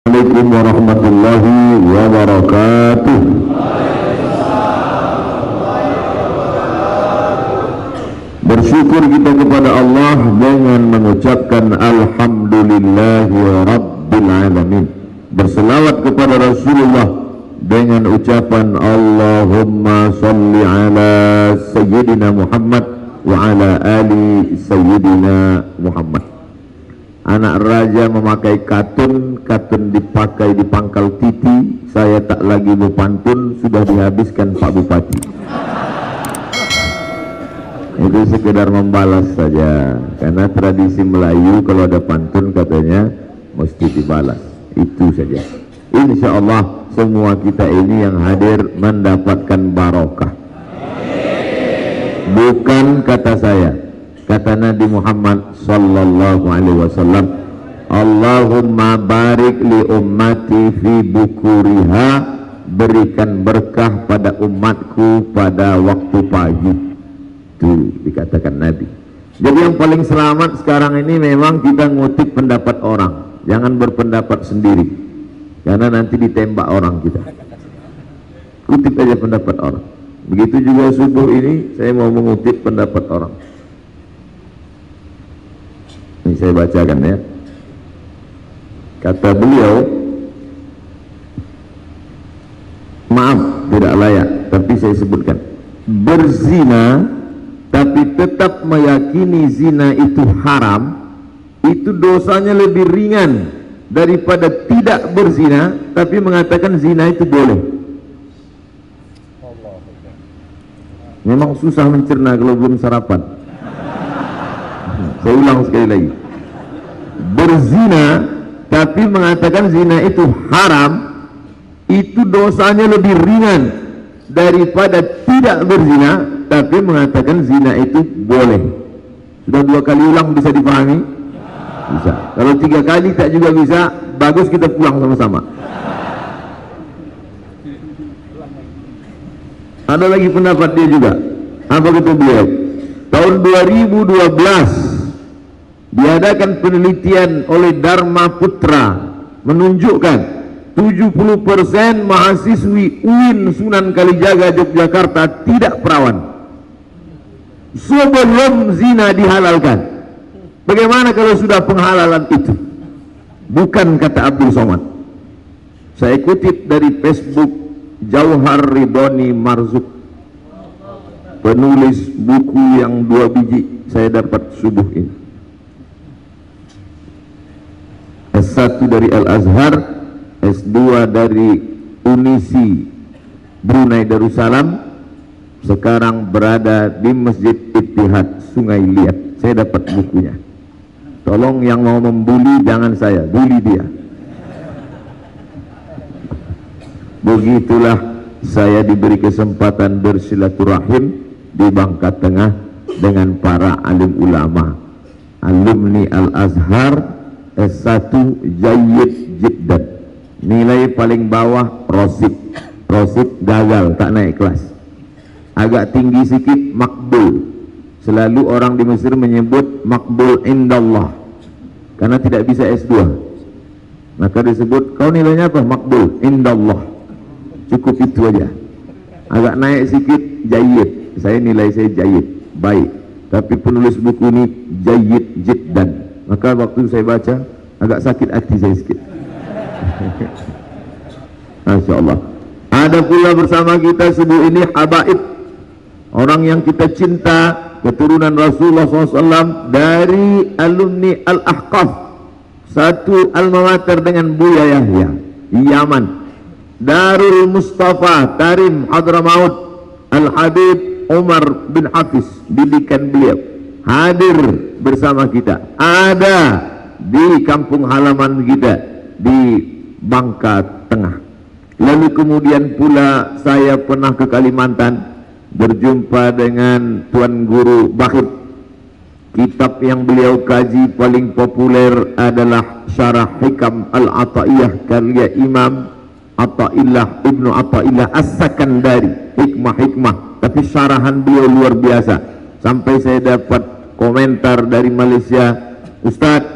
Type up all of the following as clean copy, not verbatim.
Assalamualaikum warahmatullahi wabarakatuh. Bersyukur kita kepada Allah dengan mengucapkan Alhamdulillahi Rabbil Alamin. Berselawat kepada Rasulullah dengan ucapan Allahumma salli ala Sayyidina Muhammad wa ala ali Sayyidina Muhammad. Anak raja memakai katun dipakai di pangkal titi. Saya tak lagi berpantun, sudah dihabiskan Pak Bupati. Itu sekedar membalas saja, karena tradisi Melayu kalau ada pantun katanya mesti dibalas. Itu saja. Insya Allah semua kita ini yang hadir mendapatkan barokah. Bukan kata saya, kata Nabi Muhammad sallallahu alaihi wasallam, Allahumma barik li ummati fi bukuriha, berikan berkah pada umatku pada waktu pagi. Itu dikatakan Nabi. Jadi yang paling selamat sekarang ini memang kita ngutip pendapat orang, jangan berpendapat sendiri, karena nanti ditembak orang kita. Kutip aja pendapat orang. Begitu juga subuh ini saya mau mengutip pendapat orang. Ini saya bacakan ya. Kata beliau, maaf tidak layak, tapi saya sebutkan, berzina tapi tetap meyakini zina itu haram, itu dosanya lebih ringan daripada tidak berzina tapi mengatakan zina itu boleh. Memang susah mencerna kalau belum sarapan. Saya ulang sekali lagi, berzina tapi mengatakan zina itu haram, itu dosanya lebih ringan daripada tidak berzina tapi mengatakan zina itu boleh. Sudah 2 kali ulang bisa dipahami? Bisa. Kalau 3 kali tak juga bisa, bagus kita pulang sama-sama. Ada lagi pendapat dia juga. Apa kata beliau? Tahun 2012 diadakan penelitian oleh Dharma Putra menunjukkan 70% mahasiswi UIN Sunan Kalijaga Yogyakarta tidak perawan sebelum zina dihalalkan. Bagaimana kalau sudah penghalalan itu? Bukan kata Abdul Somad. Saya kutip dari Facebook Jauhar Ridhoni Marzuk, penulis buku yang 2 biji saya dapat subuh ini. S1 dari Al-Azhar, S2 dari Unisi Brunei Darussalam, sekarang berada di Masjid Ittihad Sungai Liat. Saya dapat bukunya. Tolong yang mau membuli jangan saya, bully dia. Begitulah saya diberi kesempatan bersilaturahim di Bangka Tengah dengan para alim ulama, alumni Al-Azhar S1 Jayyid Jiddan, nilai paling bawah Rosid gagal, tak naik kelas. Agak tinggi sedikit makbul. Selalu orang di Mesir menyebut makbul indallah karena tidak bisa S2, maka disebut kau nilainya apa? Makbul indallah. Cukup itu aja. Agak naik sedikit Jayyid, saya nilai saya Jayyid, baik, tapi penulis buku ini Jayyid Jiddan. Maka waktu saya baca agak sakit hati saya sedikit. Masya Allah. Ada pula bersama kita subuh ini habaib, orang yang kita cinta, keturunan Rasulullah SAW dari alumni Al-Ahqaf, satu alma mater dengan Buya Yahya di Yaman. Darul Mustafa Tarim Hadramaut, Al-Habib Umar bin Hafiz, didikan beliau, hadir bersama kita. Ada di kampung halaman kita di Bangka Tengah. Lalu kemudian pula saya pernah ke Kalimantan, berjumpa dengan Tuan Guru Bahid. Kitab yang beliau kaji paling populer adalah Syarah Hikam Al-Ata'iyah karya Imam Ata'illah Ibnu Ata'illah As-Sakandari, hikmah-hikmah, tapi syarahan beliau luar biasa. Sampai saya dapat komentar dari Malaysia, Ustadz,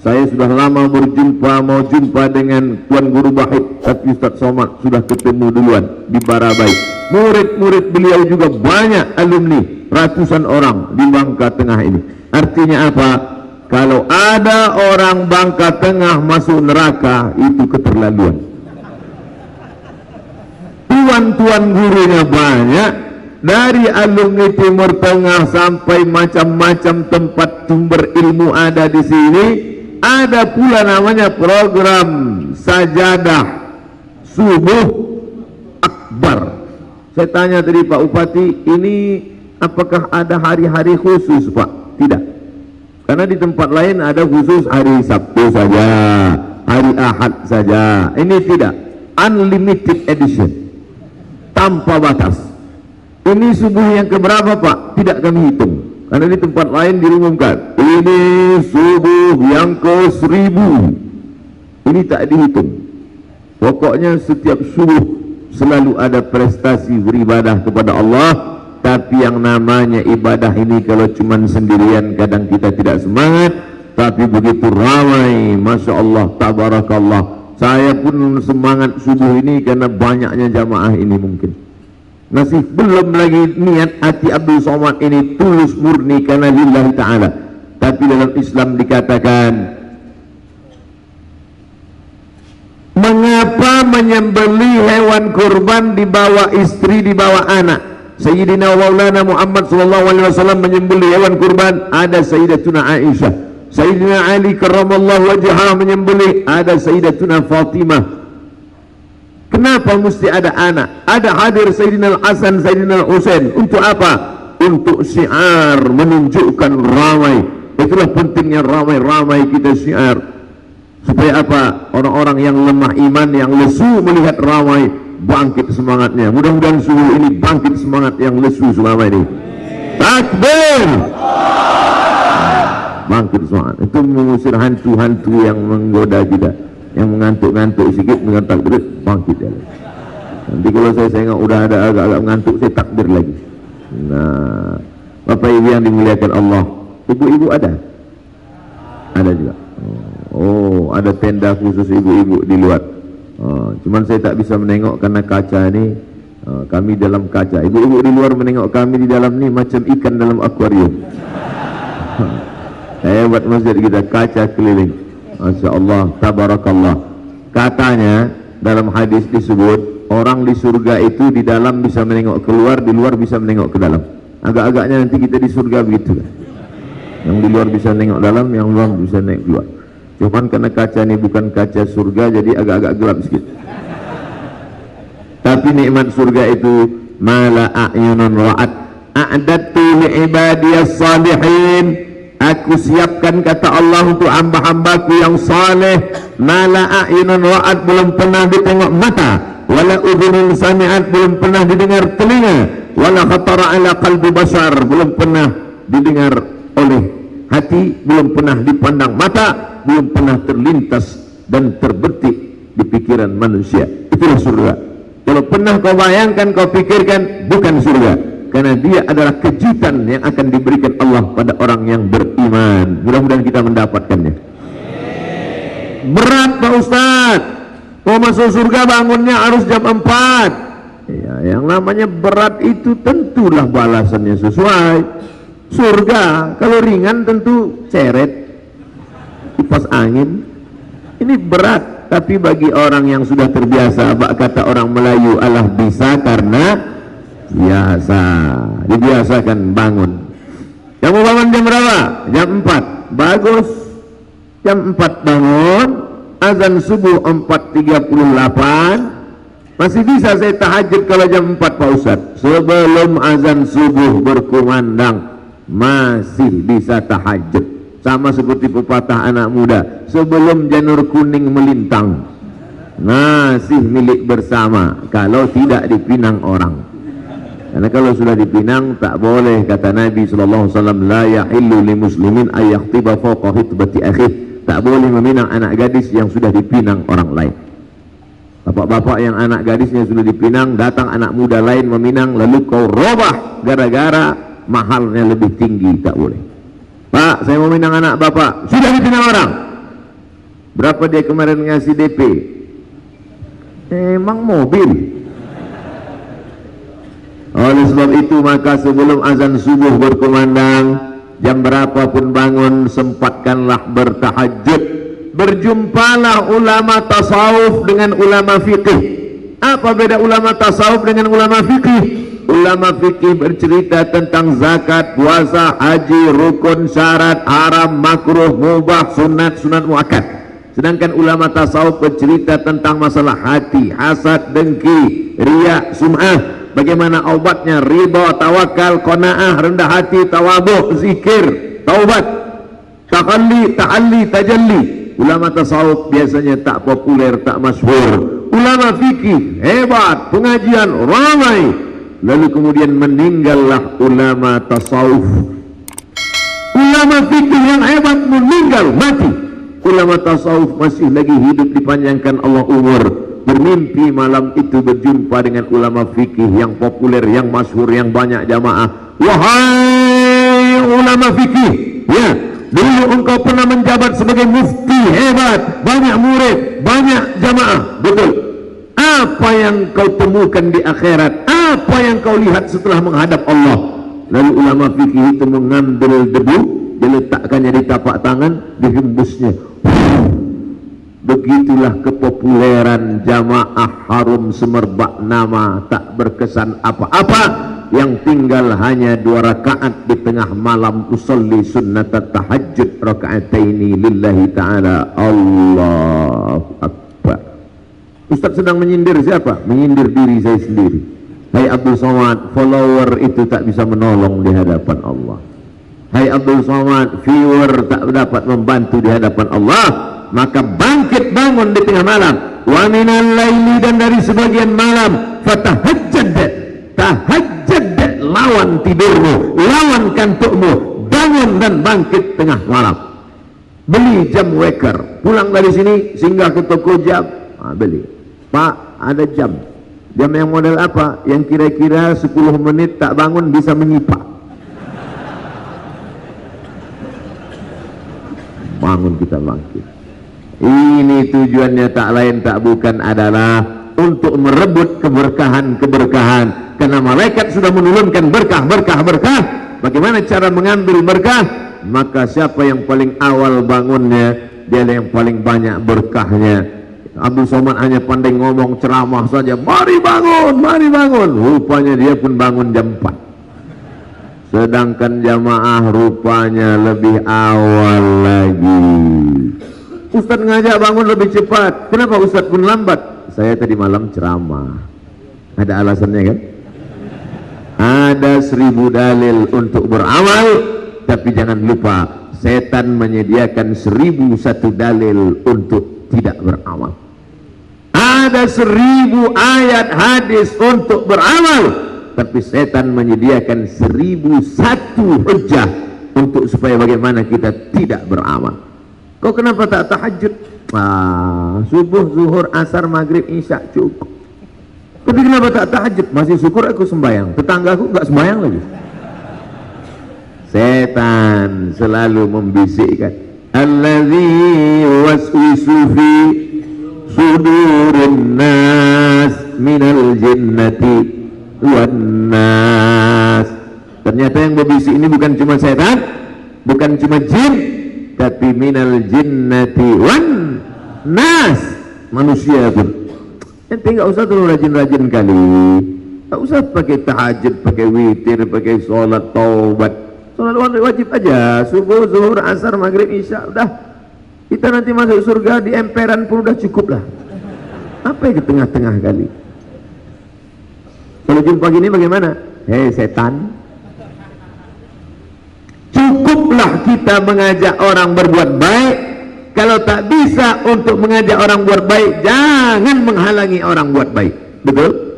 Saya sudah lama berjumpa, mau jumpa dengan Tuan Guru Wahid, tapi Ustaz Somad sudah ketemu duluan di Barabai. Murid-murid beliau juga banyak, alumni, ratusan orang di Bangka Tengah ini. Artinya apa? Kalau ada orang Bangka Tengah masuk neraka, itu keterlaluan. Tuan-tuan gurunya banyak, dari alumni Timur Tengah sampai macam-macam tempat sumber ilmu ada di sini. Ada pula namanya program sajadah subuh akbar. Saya tanya tadi Pak Bupati, ini apakah ada hari-hari khusus Pak? Tidak, karena di tempat lain ada khusus hari Sabtu saja, hari Ahad saja. Ini tidak, unlimited edition, tanpa batas. Ini subuh yang keberapa Pak? Tidak kami hitung, karena di tempat lain diumumkan ini subuh yang ke-1000. Ini tak dihitung. Pokoknya setiap subuh selalu ada prestasi beribadah kepada Allah. Tapi yang namanya ibadah ini kalau cuma sendirian kadang kita tidak semangat, tapi begitu ramai, Masya Allah, tabarakallah. Saya pun semangat subuh ini karena banyaknya jamaah ini. Mungkin masih belum lagi niat hati Abdul Somad ini tulus murni karena lillahi ta'ala. Tapi dalam Islam dikatakan, mengapa menyembelih hewan kurban dibawa istri, dibawa anak? Sayyidina Maulana Muhammad SAW menyembelih hewan kurban, ada Sayyidatuna Aisyah. Sayyidina Ali karramallahu wajhah menyembelih, ada Sayyidatuna Fatimah. Kenapa mesti ada anak? Ada hadir Sayyidina Al-Hasan, Sayyidina Al-Husain. Untuk apa? Untuk syiar, menunjukkan ramai. Itulah pentingnya ramai-ramai kita syiar. Supaya apa? Orang-orang yang lemah iman, yang lesu melihat ramai, bangkit semangatnya. Mudah-mudahan subuh ini bangkit semangat yang lesu selama ini. Takbir! Bangkit semangat. Itu mengusir hantu-hantu yang menggoda kita, yang mengantuk-ngantuk sedikit dengan takbir, bangkit ya. Nanti kalau saya ingat udah ada agak-agak mengantuk, saya takbir lagi. Nah, Bapak Ibu yang dimuliakan Allah, ibu-ibu ada juga. Oh, ada tenda khusus ibu-ibu di luar. Cuman saya tak bisa menengok karena kaca ini, kami dalam kaca. Ibu-ibu di luar menengok kami di dalam ni macam ikan dalam akuarium. Saya buat masjid kita kaca keliling. Masya Allah, tabarakallah. Katanya dalam hadis disebut, orang di surga itu di dalam bisa menengok keluar, di luar bisa menengok ke dalam. Agak-agaknya nanti kita di surga begitu. Yang di luar bisa nengok dalam, yang luar bisa nengok keluar. Cuman karena kaca ini bukan kaca surga, jadi agak-agak gelap sedikit. Tapi nikmat surga itu mala a'yunun ra'at a'dadtu li'ibadiyas salihin. Aku siapkan, kata Allah, untuk hamba-hambaku yang saleh, mala a'yunun ra'at, belum pernah ditengok mata, wala udhunun sami'at, belum pernah didengar telinga, wala khatara ala qalbi bashar, belum pernah didengar oleh hati, belum pernah dipandang mata, belum pernah terlintas dan terbetik di pikiran manusia. Itulah surga. Kalau pernah kau bayangkan, kau pikirkan, bukan surga, karena dia adalah kejutan yang akan diberikan Allah pada orang yang beriman. Mudah-mudahan kita mendapatkannya. Berat Pak Ustaz, mau masuk surga bangunnya harus jam 4. Ya, yang namanya berat itu tentulah balasannya sesuai. Surga kalau ringan tentu ceret, kipas angin. Ini berat, tapi bagi orang yang sudah terbiasa, kata orang Melayu, alah bisa karena biasa. Dibiasakan bangun. Kamu bangun jam berapa? Jam 4. Bagus. Jam 4 bangun, azan subuh 4.38. Masih bisa saya tahajud kalau jam 4 Pak Ustaz. Sebelum azan subuh berkumandang masih bisa tahajud. Sama seperti pepatah anak muda, sebelum janur kuning melintang masih milik bersama, kalau tidak dipinang orang. Karena kalau sudah dipinang tak boleh, kata Nabi SAW, la yahillu li muslimin ayyakhtiba fawqa khitbati akhih. Tak boleh meminang anak gadis yang sudah dipinang orang lain. Bapak-bapak yang anak gadisnya sudah dipinang, datang anak muda lain meminang, lalu kau robah gara-gara mahalnya lebih tinggi, tak boleh. Pak, saya mau minang anak bapak, sudah dipinang orang. Berapa dia kemarin ngasih DP? Emang mobil. Oleh sebab itu maka sebelum azan subuh berkumandang, jam berapapun bangun, sempatkanlah bertahajud. Berjumpalah ulama tasawuf dengan ulama fikih. Apa beda ulama tasawuf dengan ulama fikih? Ulama fikih bercerita tentang zakat, puasa, haji, rukun, syarat, haram, makruh, mubah, sunat, sunat muakkad. Sedangkan ulama tasawuf bercerita tentang masalah hati, hasad, dengki, riya, sum'ah. Bagaimana obatnya? Ridha, tawakal, qanaah, rendah hati, tawadhu, zikir, taubat, ta'alli, tajalli. Ulama tasawuf biasanya tak populer, tak masyhur. Ulama fikih hebat, pengajian ramai. Lalu kemudian meninggallah ulama tasawuf. Ulama fikih yang hebat meninggal, mati. Ulama tasawuf masih lagi hidup, dipanjangkan Allah umur. Bermimpi malam itu berjumpa dengan ulama fikih yang populer, yang masyhur, yang banyak jamaah. Wahai ulama fikih, ya, dulu engkau pernah menjabat sebagai mufti hebat, banyak murid, banyak jamaah, betul. Apa yang kau temukan di akhirat? Apa yang kau lihat setelah menghadap Allah? Lalu ulama fikih itu mengambil debu, diletakkannya di tapak tangan, dihembusnya. Begitulah kepopuleran jamaah harum semerbak nama, tak berkesan apa-apa. Yang tinggal hanya 2 rakaat di tengah malam, usolli sunnat tahajud rakaataini lillahi ta'ala. Allahu Akbar. Ustaz sedang menyindir siapa? Menyindir diri saya sendiri. Hai Abdul Somad, follower itu tak bisa menolong di hadapan Allah. Hai Abdul Somad, viewer tak dapat membantu di hadapan Allah. Maka bangkit bangun di tengah malam, wa minal laili, dan dari sebagian malam, fatahajjad, tahajjad, lawan tidurmu, lawan kantukmu, bangun dan bangkit tengah malam. Beli jam waker, pulang dari sini singgah ke toko jam, beli. Pak, ada jam yang model apa? Yang kira-kira 10 menit tak bangun bisa menyipak. Bangun, kita bangkit. Ini tujuannya tak lain tak bukan adalah untuk merebut keberkahan-keberkahan. Karena malaikat sudah menurunkan berkah. Bagaimana cara mengambil berkah? Maka siapa yang paling awal bangunnya, dia yang paling banyak berkahnya. Abdul Somad hanya pandai ngomong, ceramah saja, mari bangun, mari bangun. Rupanya dia pun bangun jam 4. Sedangkan jamaah rupanya lebih awal lagi. Ustaz ngajak bangun lebih cepat. Kenapa Ustaz pun lambat? Saya tadi malam ceramah. Ada alasannya kan? Ada 1000 dalil untuk beramal. Tapi jangan lupa, setan menyediakan 1001 dalil untuk tidak beramal. Ada 1000 ayat hadis untuk beramal, tapi setan menyediakan 1001 hujah untuk supaya bagaimana kita tidak beramal. Kau kenapa tak tahajud? Subuh, zuhur, asar, maghrib, isya cukup. Tapi kenapa tak tahajud? Masih syukur aku sembahyang, tetanggaku enggak sembahyang lagi. Setan selalu membisikkan, allazi waswisu fi sudurin nas minal jinnati wan nas. Ternyata yang berbisik ini bukan cuma setan, bukan cuma jin, tapi minal jinnati wan nas, manusia pun. Ente enggak usah terlalu rajin-rajin kali, enggak usah pakai tahajud, pakai witir, pakai sholat taubat. Sholat wajib aja, subuh, zuhur, asar, maghrib, isya, udah. Kita nanti masuk surga di emperan pun udah cukup lah. Apa yang ke tengah-tengah kali? Kalau jumpa gini bagaimana? Hei setan, cukuplah kita mengajak orang berbuat baik. Kalau tak bisa untuk mengajak orang buat baik, jangan menghalangi orang buat baik. Betul?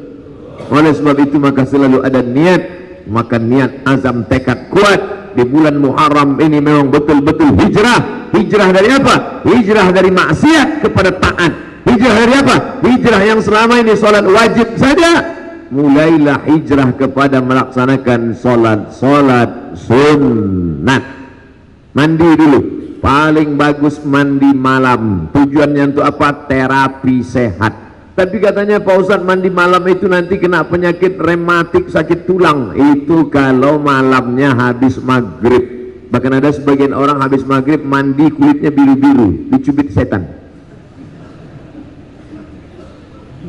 Oleh sebab itu maka selalu ada niat. Maka niat, azam, tekad kuat di bulan Muharram ini memang betul-betul hijrah. Hijrah dari apa? Hijrah dari maksiat kepada taat. Hijrah dari apa? Hijrah yang selama ini solat wajib saja, mulailah hijrah kepada melaksanakan solat sunat. Mandi dulu, paling bagus mandi malam. Tujuannya untuk apa? Terapi sehat. Tapi katanya Pak Ustadz, mandi malam itu nanti kena penyakit rematik, sakit tulang. Itu kalau malamnya habis maghrib. Bahkan ada sebagian orang habis maghrib mandi kulitnya biru-biru, dicubit setan.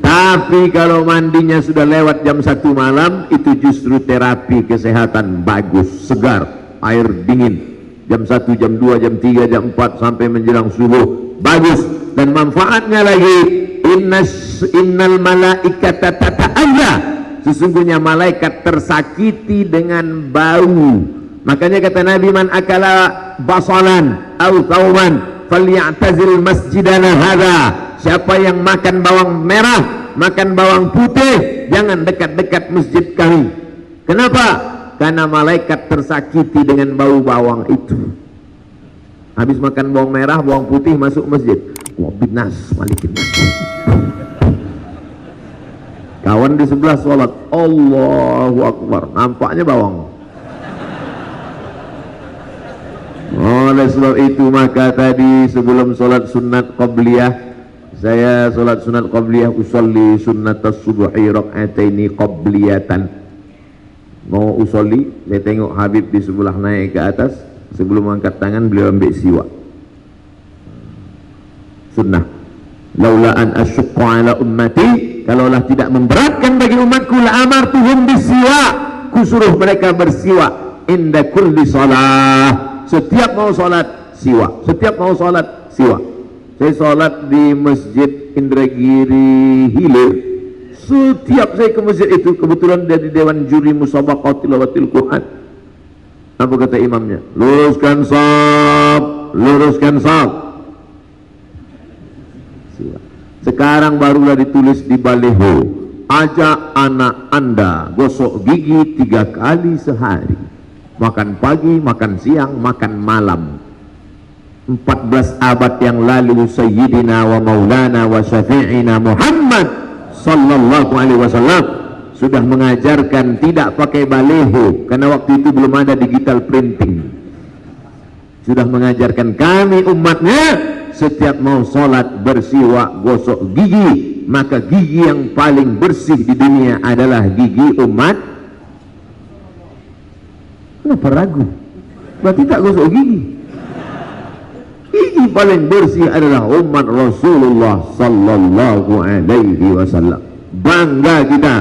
Tapi kalau mandinya sudah lewat jam 1 malam, itu justru terapi kesehatan, bagus, segar, air dingin. Jam 1, jam 2, jam 3, jam 4 sampai menjelang subuh, bagus. Dan manfaatnya lagi, innal malaikata tata'ayya, sesungguhnya malaikat tersakiti dengan bau. Makanya kata Nabi, man akala basalan au thawman falyatazil masjidana hadha. Siapa yang makan bawang merah, makan bawang putih, jangan dekat-dekat masjid kami. Kenapa? Karena malaikat tersakiti dengan bau bawang itu. Habis makan bawang merah, bawang putih, masuk masjid, wah binas, malikin nas. Kawan di sebelah sholat, Allahu Akbar, nampaknya bawang. Oleh sebab itu maka tadi sebelum sholat sunat qabliyah, saya sholat sunat qabliyah, usolli sunnatas subuhi rak'ataini qabliyatan. Mau usolli, saya tengok Habib di sebelah naik ke atas, sebelum angkat tangan beliau ambil siwak. Sunnah. Laula an asyqa ala ummati, kalaulah tidak memberatkan bagi umatku, la amartuhum bisiwak, kusuruh mereka bersiwak inda kulli shalah. Setiap mau sholat siwak, setiap mau sholat siwak. Saya sholat di Masjid Indragiri Hilir. Setiap saya ke masjid itu, kebetulan dari Dewan Juri Musabaqah Tilawatil Quran. Apa kata imamnya? Luruskan shaf, luruskan shaf. Siwak. Sekarang barulah ditulis di baliho, ajak anak Anda gosok gigi 3 kali sehari. Makan pagi, makan siang, makan malam. 14 abad yang lalu Sayyidina wa Maulana wa Syafi'ina Muhammad sallallahu alaihi wasallam sudah mengajarkan tidak pakai baleho, karena waktu itu belum ada digital printing. Sudah mengajarkan kami umatnya, setiap mau sholat bersiwak, gosok gigi. Maka gigi yang paling bersih di dunia adalah gigi umat. Kenapa ragu? Berarti tak gosok gigi. Gigi paling bersih adalah umat Rasulullah sallallahu alaihi wasallam. Bangga kita.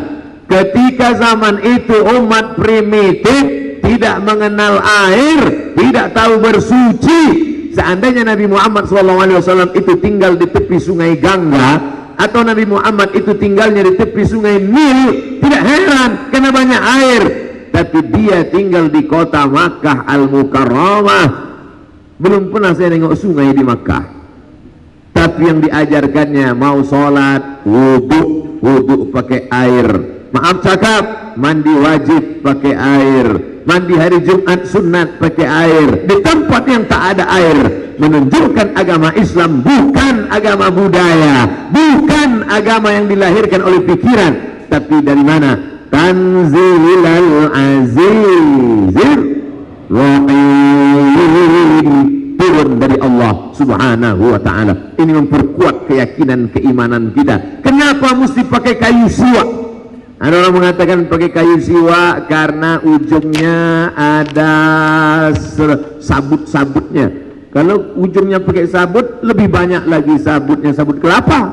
Ketika zaman itu umat primitif, tidak mengenal air, tidak tahu bersuci. Seandainya Nabi Muhammad sallallahu alaihi wasallam itu tinggal di tepi sungai Gangga, atau Nabi Muhammad itu tinggalnya di tepi sungai Nil, tidak heran karena banyak air. Tapi dia tinggal di kota Makkah Al-Mukarramah. Belum pernah saya tengok sungai di Makkah. Tapi yang diajarkannya, mau sholat wudhu, wudhu pakai air. Maaf cakap, mandi wajib pakai air. Mandi hari Jumat sunat pakai air. Di tempat yang tak ada air, menunjukkan agama Islam bukan agama budaya, bukan agama yang dilahirkan oleh pikiran. Tapi dari mana? Tanzilal azizir rahim, turun dari Allah subhanahu wa ta'ala. Ini memperkuat keyakinan keimanan kita. Kenapa mesti pakai kayu siwak? Ada orang mengatakan pakai kayu siwak karena ujungnya ada sabut-sabutnya. Kalau ujungnya pakai sabut, lebih banyak lagi sabutnya, sabut kelapa.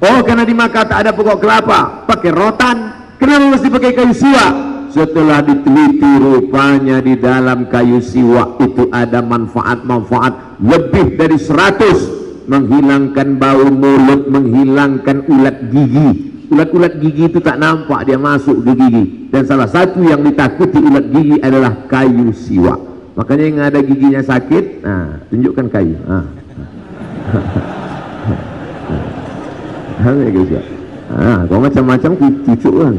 Oh, karena di Makkah tak ada pokok kelapa, pakai rotan. Kenapa mesti pakai kayu siwak? Setelah diteliti, rupanya di dalam kayu siwak itu ada manfaat-manfaat lebih dari 100. Menghilangkan bau mulut, menghilangkan ulat gigi. Ulat-ulat gigi itu tak nampak, dia masuk ke gigi. Dan salah satu yang ditakuti ulat gigi adalah kayu siwak. Makanya yang ada giginya sakit, nah, tunjukkan kayu. Kalau macam-macam cucuk kan.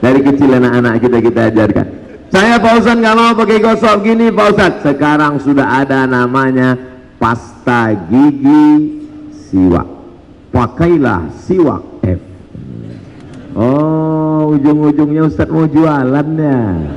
Dari kecil anak-anak kita ajarkan. Saya Pak Ustadz nggak mau pakai gosok gini Pak Ustadz. Sekarang sudah ada namanya pasta gigi siwak. Pakailah siwak F. Oh, ujung-ujungnya Ustadz mau jualannya.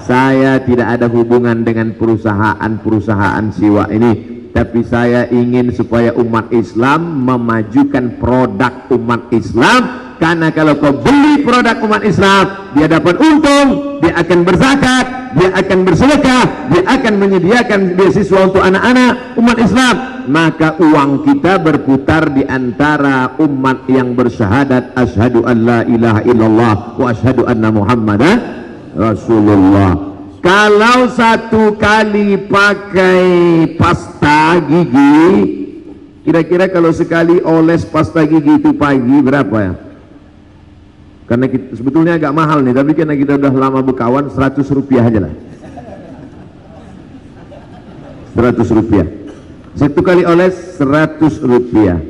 saya tidak ada hubungan dengan perusahaan siwa ini, tapi saya ingin supaya umat Islam memajukan produk umat Islam, karena kalau kau beli produk umat Islam, dia dapat untung, dia akan berzakat, dia akan bersedekah, dia akan menyediakan beasiswa untuk anak-anak umat Islam, maka uang kita berputar di antara umat yang bersyahadat asyhadu an la ilaha illallah wa asyhadu anna muhammadan rasulullah. Kalau satu kali pakai pasta gigi, kira-kira kalau sekali oles pasta gigi itu pagi berapa ya? Karena kita, sebetulnya agak mahal nih, tapi karena kita udah lama berkawan, 100 rupiah aja lah. 100 rupiah. Satu kali oles 100 rupiah.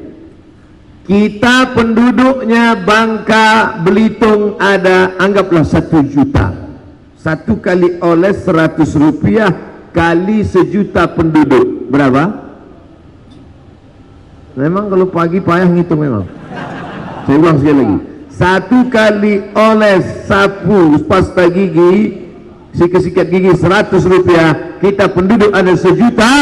Kita penduduknya Bangka Belitung ada, anggaplah 1 juta. Satu kali oles 100 rupiah kali 1 juta penduduk, berapa? Memang kalau pagi payah ngitung memang. Saya ulang sekali lagi. Satu kali oles sapu pasta gigi, sikat gigi 100 rupiah, kita penduduk ada 1 juta,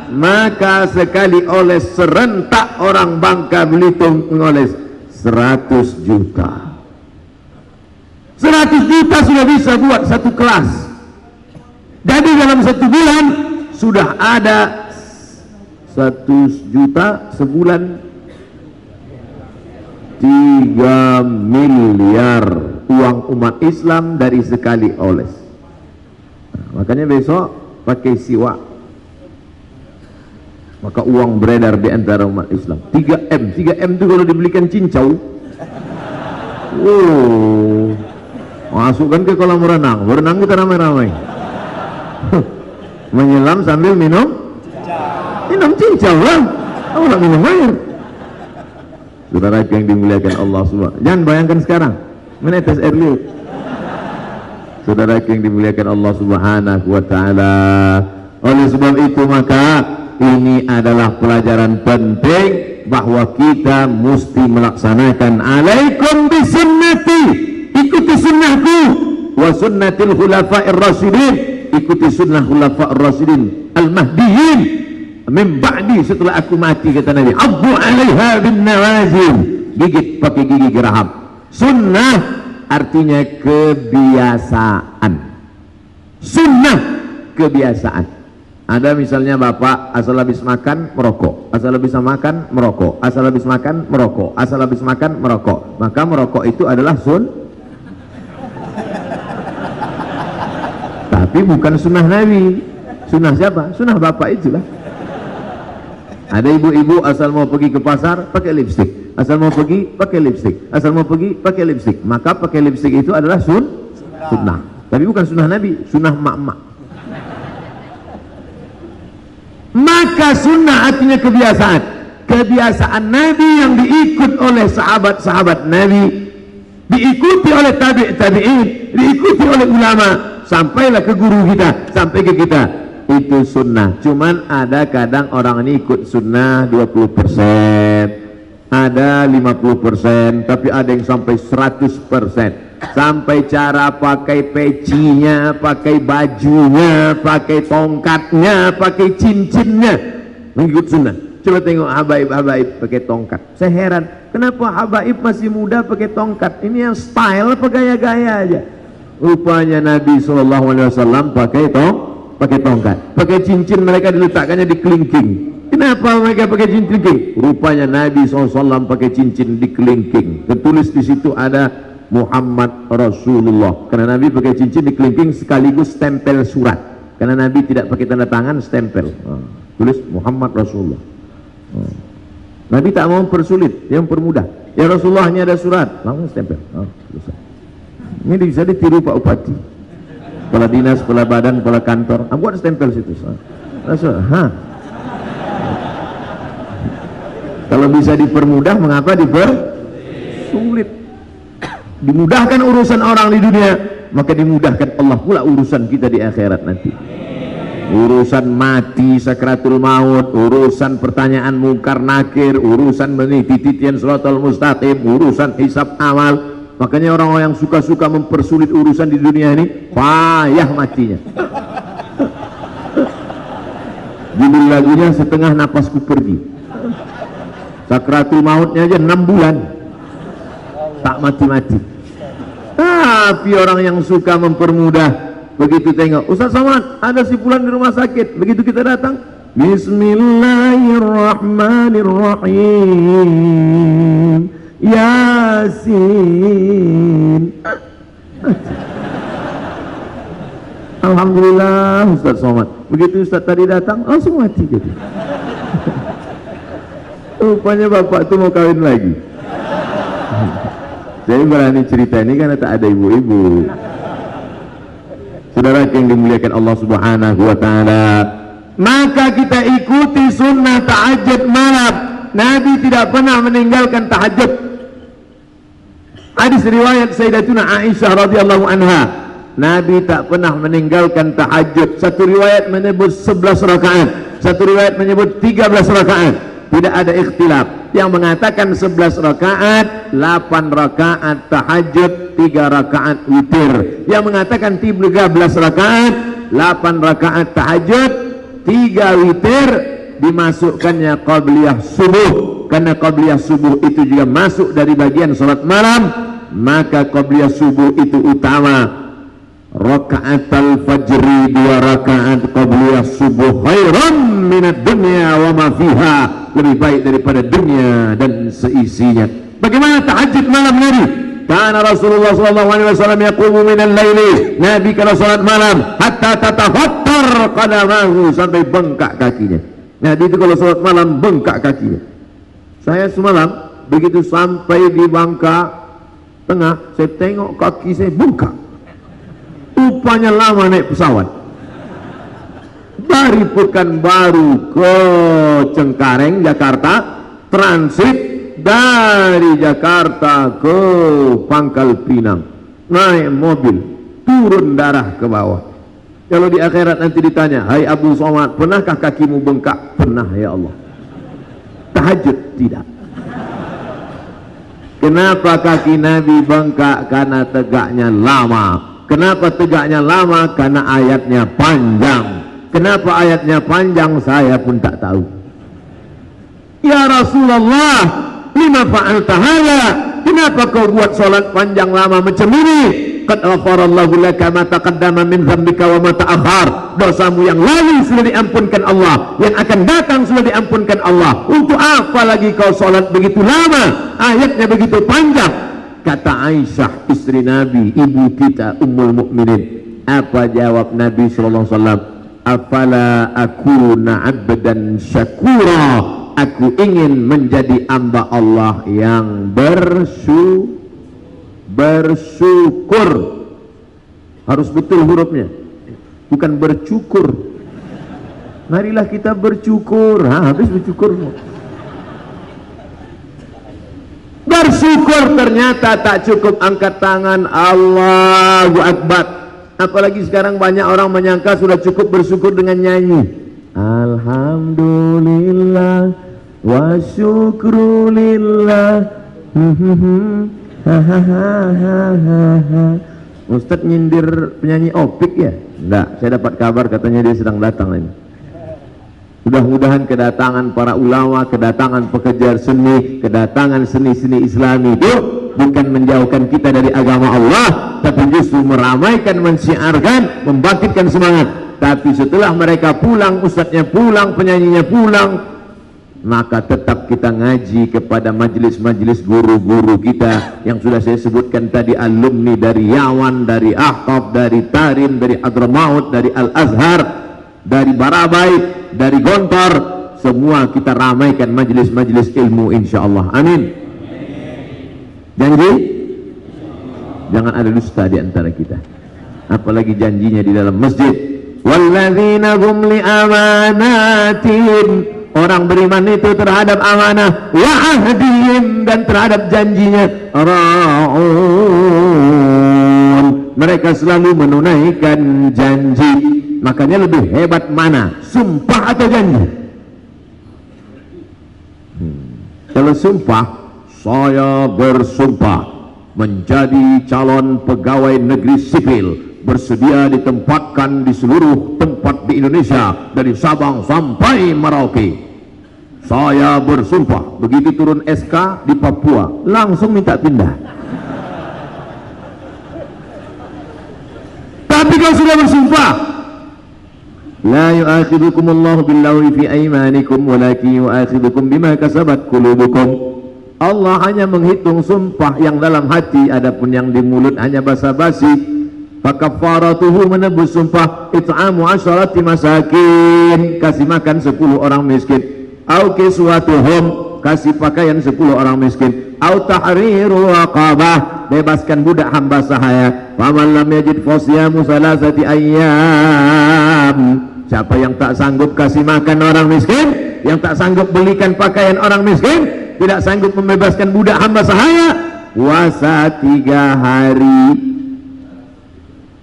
maka sekali oles serentak orang Bangka Belitung mengoles 100 juta. 100 juta sudah bisa buat satu kelas. Jadi dalam 1 bulan sudah ada 1 juta sebulan 3 miliar uang umat Islam dari sekali oles. Nah, makanya besok pakai siwak, maka uang beredar di antara umat Islam. 3M itu kalau dibelikan cincau, masukkan ke kolam renang kita ramai-ramai. Menyelam sambil minum cincau lah. Kamu nak minum air. Saudara yang dimuliakan Allah SWT, jangan bayangkan sekarang menetes air liur. Saudara yang dimuliakan Allah Subhanahu wa ta'ala. Oleh sebab itu maka ini adalah pelajaran penting bahwa kita mesti melaksanakan alaikum bisunnati, ikuti sunnahku, wa sunnatil khulafa'ir rasyidin, ikuti sunnah khulafa'ir rasyidin al-mahdiyyin min ba'di, setelah aku mati, kata Nabi, abdu 'alaiha bin nawazil, gigit pakai gigi geraham. Sunnah artinya kebiasaan. Sunnah kebiasaan. Ada misalnya bapak asal habis makan merokok, asal habis makan merokok, asal habis makan merokok, asal habis makan merokok, maka merokok itu adalah tapi bukan sunnah Nabi. Sunnah siapa? Sunnah bapak itulah. Ada ibu-ibu asal mau pergi ke pasar pakai lipstik, asal mau pergi pakai lipstik, asal mau pergi pakai lipstik, maka pakai lipstik itu adalah sunnah. Tapi bukan sunnah Nabi, sunnah mak-mak. Maka sunnah artinya kebiasaan. Kebiasaan Nabi yang diikut oleh sahabat-sahabat Nabi, diikuti oleh tabi'in, diikuti oleh ulama, sampailah ke guru kita, sampai ke kita. Itu sunnah. Cuman ada kadang orang ini ikut sunnah 20%, ada 50%, tapi ada yang sampai 100%. Sampai cara pakai pecinya, pakai bajunya, pakai tongkatnya, pakai cincinnya, mengikut sunnah. Coba tengok habaib pakai tongkat. Saya heran, kenapa habaib masih muda pakai tongkat? Ini yang style apa gaya-gaya aja? Rupanya Nabi SAW pakai tongkat, pakai cincin, mereka diletakkannya di kelingking. Kenapa mereka pakai cincin kelingking? Rupanya Nabi SAW pakai cincin di kelingking. Tertulis di situ ada Muhammad Rasulullah. Karena Nabi pakai cincin di kelingking sekaligus stempel surat. Karena Nabi tidak pakai tanda tangan, stempel. Tulis Muhammad Rasulullah. Nabi tak mau persulit, dia mempermudah. Ya Rasulullah, ini ada surat, langsung stempel. Ini bisa ditiru Pak Upati, kepala dinas, kepala badan, kepala kantor, buat stempel situ. Kalau bisa dipermudah, mengapa dipersulit? Dimudahkan urusan orang di dunia, maka dimudahkan Allah pula urusan kita di akhirat nanti. Urusan mati, sakratul maut, urusan pertanyaan mungkar nakir, urusan meniti titian shiratal mustaqim, urusan hisab amal, Makanya orang-orang yang suka-suka mempersulit urusan di dunia ini payah matinya. Judul lagunya Setengah Napasku Pergi. Sakratul mautnya aja 6 bulan tak mati-mati. Tapi orang yang suka mempermudah, begitu tengok Ustaz Somad ada si fulan di rumah sakit, begitu kita datang Bismillahirrahmanirrahim Yasin. Alhamdulillah Ustaz Somad. Begitu Ustaz tadi datang langsung mati gitu. Rupanya bapak tuh mau kawin lagi. Saya berani cerita ini karena tak ada ibu-ibu. Saudara yang dimuliakan Allah Subhanahu wa taala, maka kita ikuti sunnah tahajud malam. Nabi tidak pernah meninggalkan tahajud. Hadis riwayat Sayyidatuna Aisyah radhiyallahu anha, Nabi tak pernah meninggalkan tahajud. Satu riwayat menyebut 11 rakaat, satu riwayat menyebut 13 rakaat. Tidak ada ikhtilaf. Yang mengatakan 11 rakaat, 8 rakaat tahajud, 3 rakaat witir. Yang mengatakan 13 rakaat, 8 rakaat tahajud, 3 witir, dimasukkannya qabliyah subuh. Karena qabliyah subuh itu juga masuk dari bagian salat malam, maka qabliyah subuh itu utama. Rakaat al-fajri 2 rakaat qabliyah subuh khairan minad dunya wa ma fiha, lebih baik daripada dunia dan seisinya. Bagaimana tahajud malam Nabi? Karena Rasulullah SAW yaqumu minal laili, Nabi kalau salat malam hatta tatafattar qadamahu, sampai bengkak kakinya. Nabi itu kalau salat malam bengkak kakinya. Saya semalam begitu sampai di Bangka Tengah, saya tengok kaki saya bengkak. Rupanya lama naik pesawat dari Pekanbaru ke Cengkareng Jakarta, transit dari Jakarta ke Pangkal Pinang, naik mobil, turun darah ke bawah. Kalau di akhirat nanti ditanya, hai Abu Somad, pernahkah kakimu bengkak? Pernah ya Allah. Tahajud tidak. Kenapa kaki Nabi bengkak? Karena tegaknya lama. Kenapa tegaknya lama? Karena ayatnya panjang. Kenapa ayatnya panjang? Saya pun tak tahu. Ya Rasulullah, lima fa'alta hadza? Kenapa kau buat salat panjang lama macam ini? Qad ghafarallahu laka ma taqaddama min dzambika wa ma ta'akhkhar. Dosamu yang lalu sudah diampunkan Allah, yang akan datang sudah diampunkan Allah. Untuk apa lagi kau salat begitu lama? Ayatnya begitu panjang. Kata Aisyah istri Nabi, ibu kita Ummul Mukminin, apa jawab Nabi sallallahu alaihi wasallam? Afala akuna 'abdan syakura, aku ingin menjadi hamba Allah yang bersyukur. Harus betul hurufnya, bukan bercukur. Marilah kita bersyukur. Habis bersyukur. Bersyukur ternyata tak cukup angkat tangan Allahu Akbar. Apalagi sekarang banyak orang menyangka sudah cukup bersyukur dengan nyanyi Alhamdulillah wa syukrulillah. Ustadz nyindir penyanyi opik ya? Enggak, saya dapat kabar katanya dia sedang datang ini. Mudah-mudahan kedatangan para ulama, kedatangan pekerja seni, kedatangan seni-seni Islami itu bukan menjauhkan kita dari agama Allah, tapi justru meramaikan, mensiarkan, membangkitkan semangat. Tapi setelah mereka pulang, ustadznya pulang, penyanyinya pulang, maka tetap kita ngaji kepada majelis-majelis guru-guru kita yang sudah saya sebutkan tadi, alumni dari Yawan, dari Ahqaf, dari Tarim, dari Hadramaut, dari Al-Azhar, dari Barabai, dari Gontor, semua kita ramaikan majelis-majelis ilmu insyaallah. Amin. Janji? Jangan ada dusta di antara kita. Apalagi janjinya di dalam masjid. Walladzina hum li amanatihim, orang beriman itu terhadap amanah, wa ahdihim, dan terhadap janjinya, ra'un, mereka selalu menunaikan janji. Makanya lebih hebat mana, sumpah atau janji? Kalau sumpah, saya bersumpah menjadi calon pegawai negeri sipil, bersedia ditempatkan di seluruh tempat di Indonesia dari Sabang sampai Merauke. Saya bersumpah begitu turun SK di Papua langsung minta pindah. Tapi kalau sudah bersumpah, la yu'akhidukumullahu billahi fi aymanikum walakin yu'akhidukum bima kasabat qulubukum. Allah hanya menghitung sumpah yang dalam hati, adapun yang di mulut hanya basa-basi. Fakafaratuhu, menebus sumpah, it'amu asharati masakin, kasih makan 10 orang miskin, au kiswatuhum, kasih pakaian 10 orang miskin, au tahriru raqabah, bebaskan budak hamba sahaya. Faman lam yajid fasyamu salasati ayyam, siapa yang tak sanggup kasih makan orang miskin, yang tak sanggup belikan pakaian orang miskin, tidak sanggup membebaskan budak hamba sahaya, puasa 3 hari.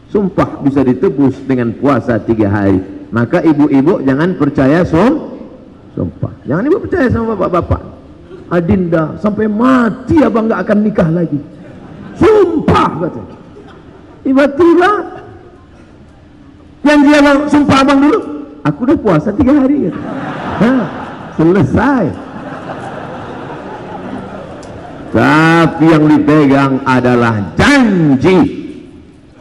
Sumpah bisa ditebus dengan puasa 3 hari. Maka ibu-ibu jangan percaya sumpah. Jangan ibu percaya sama bapak-bapak. Adinda, sampai mati abang gak akan nikah lagi. Sumpah katanya. Ibatulah. Yang dia sumpah abang dulu, aku udah puasa 3 hari gitu. Nah, selesai. Tapi yang dipegang adalah janji.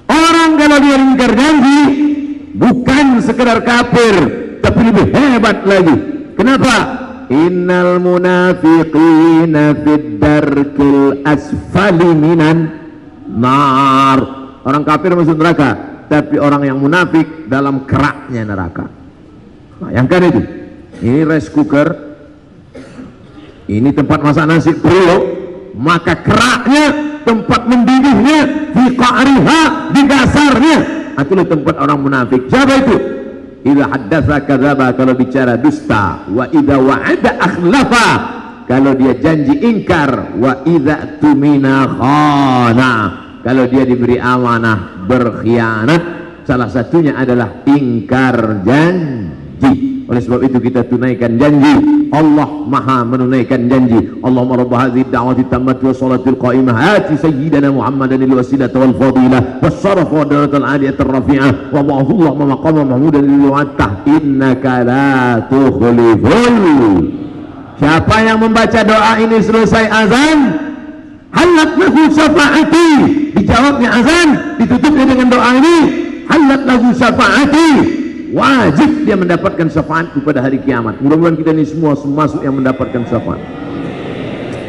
Orang kalau dia ingkar janji bukan sekedar kafir, tapi lebih hebat lagi. Kenapa? Innal munafiqina fid darkil asfali minan nar. Orang kafir masuk neraka, tapi orang yang munafik dalam keraknya neraka. Bayangkan itu. Ini rice cooker, ini tempat masak nasi periuk, maka keraknya, tempat mendidihnya, di qa'riha, di dasarnya, itulah tempat orang munafik. Siapa itu? Idza haddatsa kadzaba, kalau bicara dusta, wa idza wa'ada akhlafa, kalau dia janji ingkar, wa idza tumina khana, kalau dia diberi amanah berkhianat. Salah satunya adalah ingkar janji. Oleh sebab itu kita tunaikan janji. Allah maha menunaikan janji. Allahumma rabb hadhihi ad-da'wati tammati wa salatil qa'imah ati sayyidina Muhammadan al-wasilata wal fadilah was syaraf wa darajatal 'aliyatir rafi'ah wa ba'athullahu maqama mahmudan lil wa'tah innaka la tukhliful. Siapa yang membaca doa ini selesai azan, halat lahu syafaati, dijawabnya azan, ditutupnya dengan doa ini, halat lahu syafaati, wajib dia mendapatkan syafaat pada hari kiamat. Mudah-mudahan kita ini semua masuk yang mendapatkan syafaat.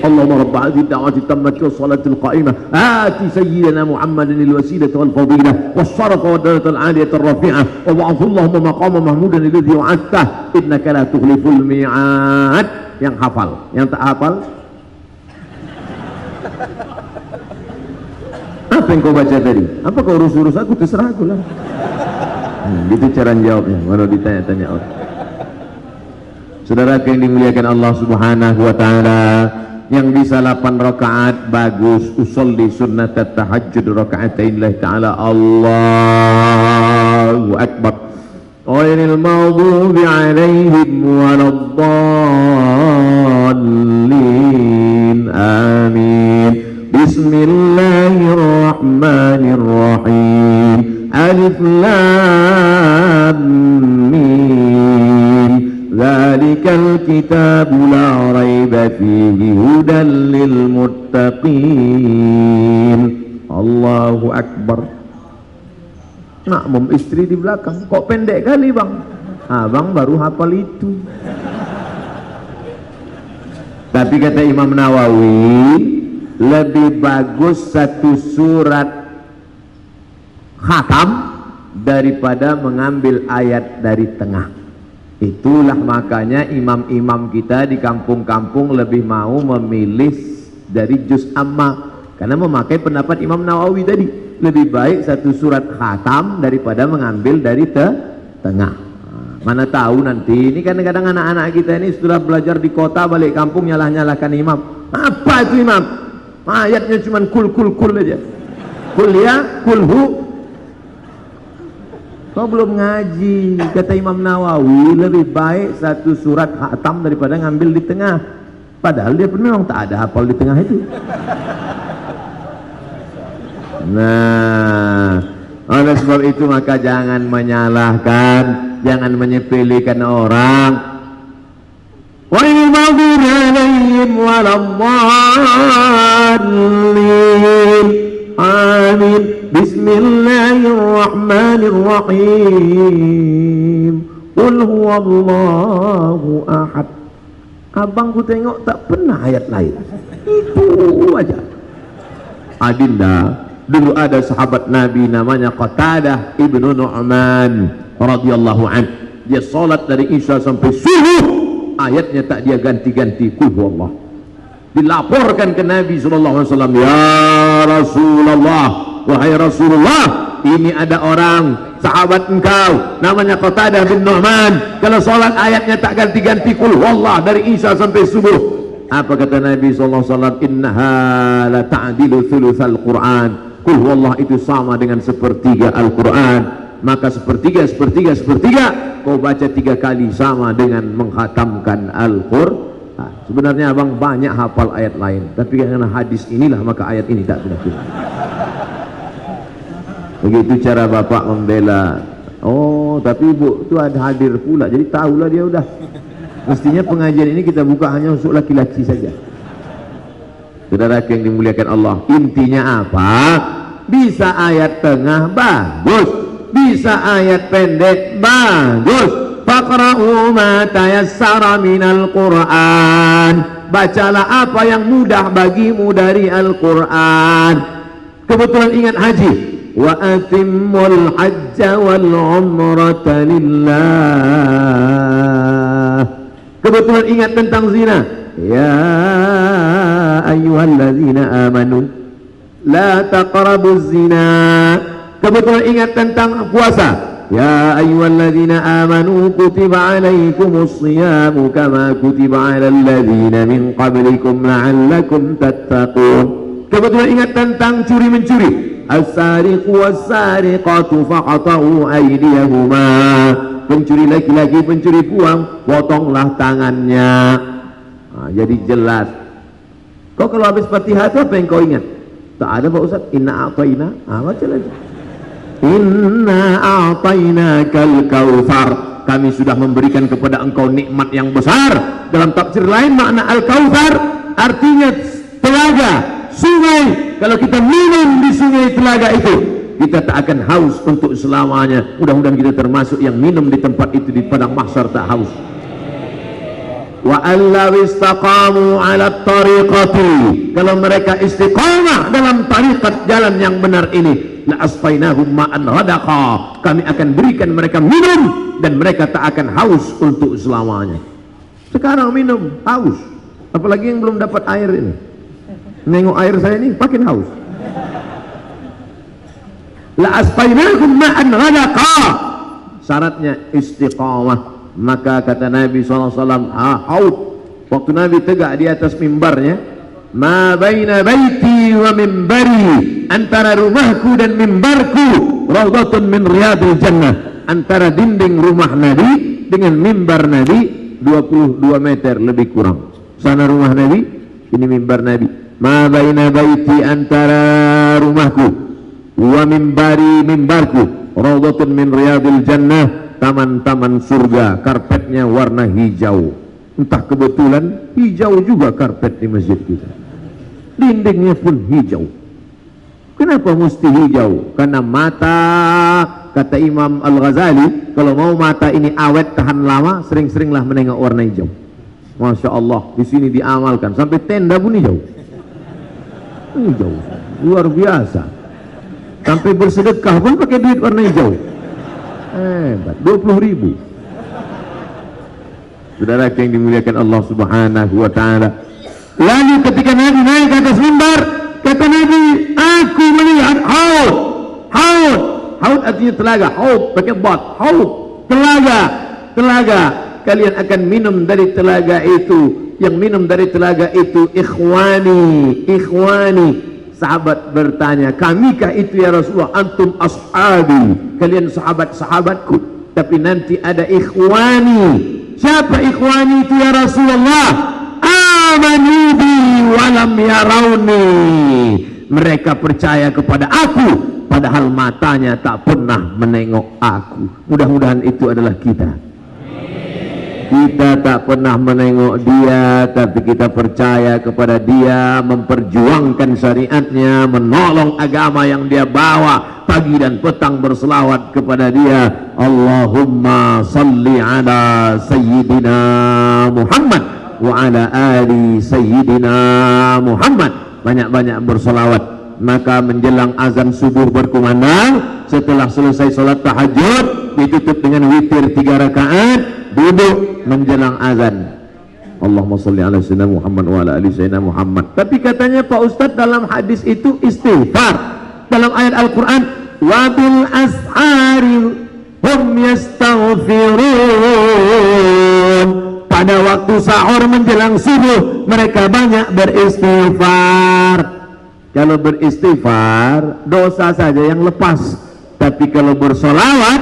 Allahumma rabb hadhihi ad-da'wati tammati was salatil qa'imah ati sayyidina Muhammadan al-wasilata wal fadilah was syarafa wa darajatal 'aliyatir rafi'ah wa ba'athullahu maqama mahmudan alladhi wa'adtah innaka la tukhliful mi'ad. Yang hafal, yang tak hafal, apa yang kau baca tadi? Apa kau urus-urus aku, terserah aku lah. Gitu cara jawabnya, baru ditanya-tanya orang. Saudara yang dimuliakan Allah Subhanahu wa taala, yang bisa 8 rakaat bagus, usolli sunnat tahajjud rakaatain lillahi taala. Allahu akbar. Ghairil maghdubi 'alaihim waladdallin. Amin. Bismillahirrahmanirrahim. Alif lam mim. Dzalikal kitabu la raiba fihi hudan lil muttaqin. Allahu akbar. Makmum istri di belakang, kok pendek kali bang? Abang baru hafal itu. Tapi kata Imam Nawawi, lebih bagus satu surat khatam daripada mengambil ayat dari tengah. Itulah makanya imam-imam kita di kampung-kampung lebih mau memilih dari juz amma, karena memakai pendapat Imam Nawawi tadi, lebih baik satu surat khatam daripada mengambil dari tengah. Mana tahu nanti, ini kadang-kadang anak-anak kita ini setelah belajar di kota balik kampung nyalah-nyalahkan imam. Apa itu imam? Ayatnya cuma kul aja. Kul ya, kul hu. Kau belum ngaji. Kata Imam Nawawi, lebih baik satu surat khatam daripada ngambil di tengah. Padahal dia pun memang tak ada hafal di tengah itu. Nah, oleh sebab itu maka jangan menyalahkan, jangan menyepelekan orang. Wa in maghdubi alaihim waladdallin. Amin. Bismillahirrahmanirrahim. Qul huwallahu ahad. Abangku tengok tak pernah ayat lain. Itu aja. Adinda, dulu ada sahabat Nabi namanya Qatadah ibnu Nu'man radhiyallahu an. Dia salat dari Isya sampai subuh, ayatnya tak dia ganti-ganti. Qul huwallah. Dilaporkan ke Nabi sallallahu alaihi wasallam, ya Rasulullah, wahai Rasulullah, ini ada orang sahabat engkau namanya Qatadah bin Nu'man, kalau salat ayatnya tak ganti-ganti qul huwallah dari Isya sampai subuh. Apa kata Nabi sallallahu alaihi wasallam? Innaha la ta'dilu thulutsal Qur'an. Qul huwallah itu sama dengan sepertiga Al-Qur'an. Maka sepertiga kau baca 3 kali sama dengan menghatamkan Al-Qur'an. Nah, sebenarnya abang banyak hafal ayat lain, tapi karena hadis inilah maka ayat ini tak sudah. Begitu cara bapak membela. Oh, tapi ibu tu ada hadir pula, jadi tahulah dia udah. Mestinya pengajian ini kita buka hanya untuk laki-laki saja. Saudara yang dimuliakan Allah, intinya apa? Bisa ayat tengah bagus, bisa ayat pendek bagus. Faqra'u ma tayassara minal Qur'an. Bacalah apa yang mudah bagimu dari Al-Qur'an. Kebetulan ingat haji. Wa atimmul hajja wal umrata lillah. Kebetulan ingat tentang zina. Ya ayyuhalladzina amanu la taqrabuz zina. Kebetulan ingat tentang puasa. Ya ayyuhalladzina amanu kutiba alaikumus siyamu kama kutiba alal ladzina min qablikum la'allakum tattaqun. Kebetulan ingat tentang curi-mencuri. As-sariqu was-sariqatu faqata'u aydiyahuma. Pencuri laki-laki, pencuri puang, potonglah tangannya. Nah, jadi jelas. Kau kalau habis Fatihah itu apa yang kau ingat? Tak ada Pak Ustaz. Inna a'tayna. Baca lagi. Inna a'tainakal kautsar. Kami sudah memberikan kepada engkau nikmat yang besar. Dalam tafsir lain makna al-kautsar artinya telaga, sungai. Kalau kita minum di sungai telaga itu, kita tak akan haus untuk selamanya. Mudah-mudahan kita termasuk yang minum di tempat itu di padang mahsyar tak haus. Wa allaw istaqamu 'ala tariqati. Kalau mereka istiqamah dalam tariqat jalan yang benar ini, la asfainahum ma'an ghadaqa. Kami akan berikan mereka minum dan mereka tak akan haus untuk selamanya. Sekarang minum haus, apalagi yang belum dapat air ini. Nengok air saya ini makin haus. La asfainahum ma'an ghadaqa. Syaratnya istiqamah. Maka kata Nabi SAW, haud. Waktu Nabi tegak di atas mimbarnya, ma baina baiti wa mimbari, antara rumahku dan mimbarku raudhatun min riyadil jannah. Antara dinding rumah Nabi dengan mimbar Nabi 22 meter lebih kurang. Sana rumah Nabi, ini mimbar Nabi. Ma baina baiti, antara rumahku, wa mimbari, mimbarku, raudhatun min riyadil jannah, taman-taman surga, karpetnya warna hijau. Entah kebetulan hijau juga karpet di masjid kita, dindingnya pun hijau. Kenapa mesti hijau? Karena mata, kata Imam Al-Ghazali, kalau mau mata ini awet tahan lama, sering-seringlah menengok warna hijau. Masya Allah, di sini diamalkan sampai tenda pun hijau. Hijau, luar biasa. Sampai bersedekah pun pakai duit warna hijau. Hebat, 20.000. Saudara yang dimuliakan Allah Subhanahu wa ta'ala. Lalu ketika Nabi naik ke atas mimbar, kata Nabi, aku melihat haud. Haud, haud artinya telaga. Haud pakai bot, haud, telaga. Telaga, kalian akan minum dari telaga itu. Yang minum dari telaga itu ikhwani, ikhwani. Sahabat bertanya, kamikah itu ya Rasulullah? Antum ashabi, kalian sahabat-sahabatku. Tapi nanti ada ikhwani. Siapa ikhwani itu ya Rasulullah? Amanu bi walam yarawni. mereka percaya kepada aku padahal matanya tak pernah menengok aku. Mudah-mudahan itu adalah kita. Kita tak pernah menengok dia, tapi kita percaya kepada dia, memperjuangkan syariatnya, menolong agama yang dia bawa, pagi dan petang berselawat kepada dia. Allahumma salli ala Sayyidina Muhammad wa ala ali Sayyidina Muhammad. Banyak-banyak berselawat. Maka menjelang azan subuh berkumandang, setelah selesai sholat tahajud, ditutup dengan witir 3 rakaat, duduk menjelang azan. Allahumma sholli ala sayyidina Muhammad wa ala ali sayyidina Muhammad. Tapi katanya Pak Ustadz, dalam hadis itu istighfar. Dalam ayat Al-Quran, wa bil ashari hum yastaghfirun. Pada waktu sahur menjelang subuh, mereka banyak beristighfar. Kalau beristighfar, dosa saja yang lepas. Tapi kalau bersolawat,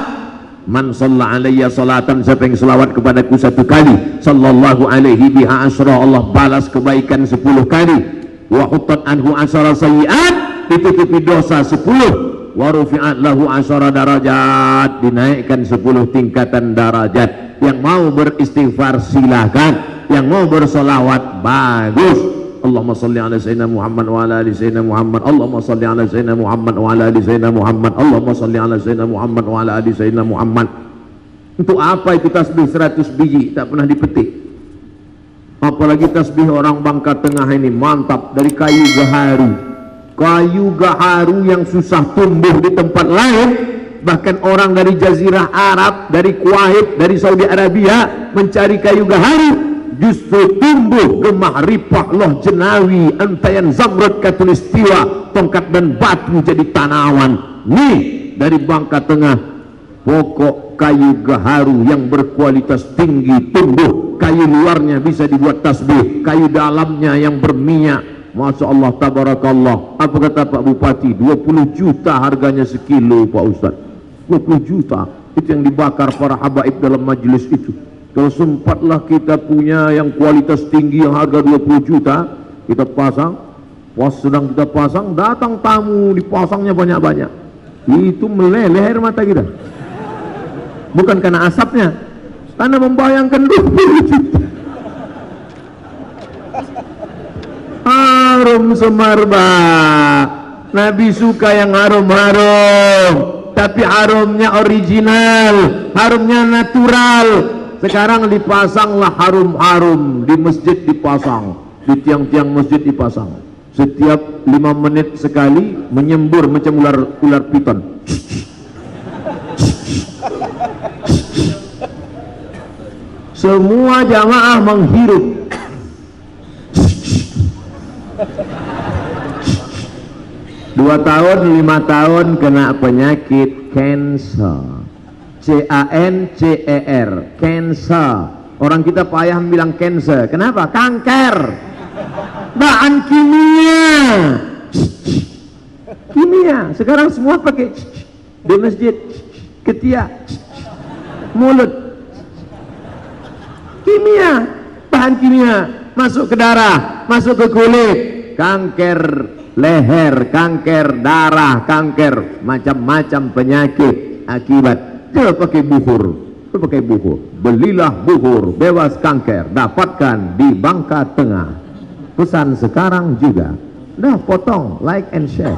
man shalla alayya salatan, siapa yang selawat kepadaku 1 kali, sallallahu alaihi biha asyra, Allah balas kebaikan 10 kali. Wa huttat anhu asyara sayyi'at, ditutupi dosa 10. Wa rufi'at lahu asyara darajat, dinaikkan 10 tingkatan darajat. Yang mau beristighfar silakan, yang mau bersolawat bagus. Allahumma salli ala sayyidina Muhammad wa ala ali sayyidina Muhammad. Allahumma salli ala sayyidina Muhammad wa ala ali sayyidina Muhammad. Allahumma salli ala sayyidina Muhammad wa ala ali sayyidina Muhammad. Untuk apa itu tasbih 100 biji tak pernah dipetik? Apalagi tasbih orang Bangka Tengah ini mantap, dari kayu gaharu. Kayu gaharu yang susah tumbuh di tempat lain. Bahkan orang dari Jazirah Arab, dari Kuwait, dari Saudi Arabia mencari kayu gaharu, justru tumbuh gemah ripah loh jenawi antayan zamrud katulistiwa, tongkat dan batu jadi tanaman. Nih dari Bangka Tengah, pokok kayu gaharu yang berkualitas tinggi tumbuh. Kayu luarnya bisa dibuat tasbih, kayu dalamnya yang berminyak. Masya Allah, tabarakallah. Apa kata Pak Bupati? 20 juta harganya sekilo Pak Ustadz. 20 juta itu yang dibakar para habaib dalam majelis itu. Kalau sempatlah kita punya yang kualitas tinggi yang harga 20 juta, kita pasang, pas sedang kita pasang, datang tamu, dipasangnya banyak-banyak. Itu meleleh air mata kita. Bukan karena asapnya, karena membayangkan 20 juta. Harum semerbak. Nabi suka yang harum-harum, tapi harumnya original, harumnya natural. Sekarang dipasanglah harum-harum, di masjid dipasang, di tiang-tiang masjid dipasang. Setiap 5 menit sekali menyembur macam ular piton. Semua jamaah menghirup. 2 tahun, 5 tahun kena penyakit cancer. C-A-N-C-E-R, cancer. Orang kita payah bilang cancer. Kenapa? Kanker. Bahan kimia. Kimia. Sekarang semua pakai di masjid, ketiak, mulut. Kimia, bahan kimia masuk ke darah, masuk ke kulit. Kanker leher, kanker darah, kanker macam-macam penyakit akibat. Dia pakai buhur, belilah buhur bebas kanker, dapatkan di Bangka Tengah. Pesan sekarang juga. Dah potong, like and share.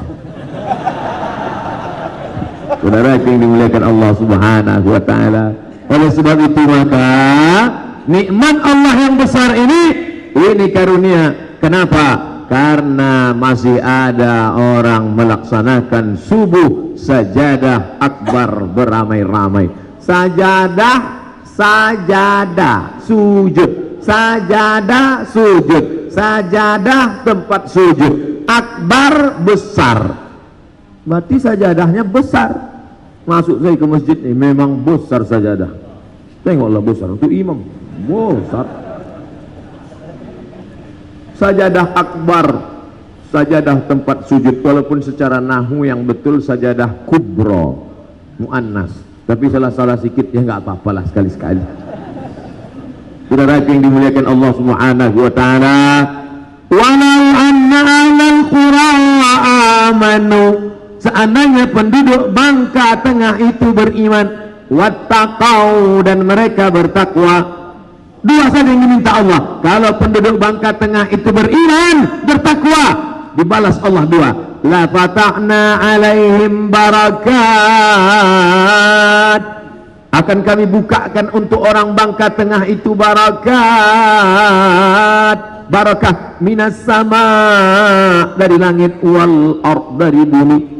Saudara yang dimuliakan Allah Subhanahu wa taala. Oleh sebab itu maka nikmat Allah yang besar ini karunia. Kenapa? Karena masih ada orang melaksanakan subuh sajadah akbar beramai-ramai. Sajadah sujud, sajadah sujud, sajadah tempat sujud, akbar besar. Berarti sajadahnya besar. Masuk saya ke masjid ini memang besar sajadah. Tengoklah besar untuk imam, besar. Sajadah akbar, sajadah tempat sujud, walaupun secara nahu yang betul sajadah kubro, muannas, tapi salah-salah sikit ya nggak apa-apalah sekali-sekali. Saudara yang dimuliakan Allah Subhanahu wa taala, walau anna ahlal qura seandainya penduduk Bangka Tengah itu beriman, wattaqau, dan mereka bertakwa. Dua saja yang diminta Allah. Kalau penduduk Bangka Tengah itu beriman, bertakwa, dibalas Allah dua. La fatahna alaihim barakat, akan kami bukakan untuk orang Bangka Tengah itu barakat, barakah minas sama, dari langit, wal ard, dari bumi.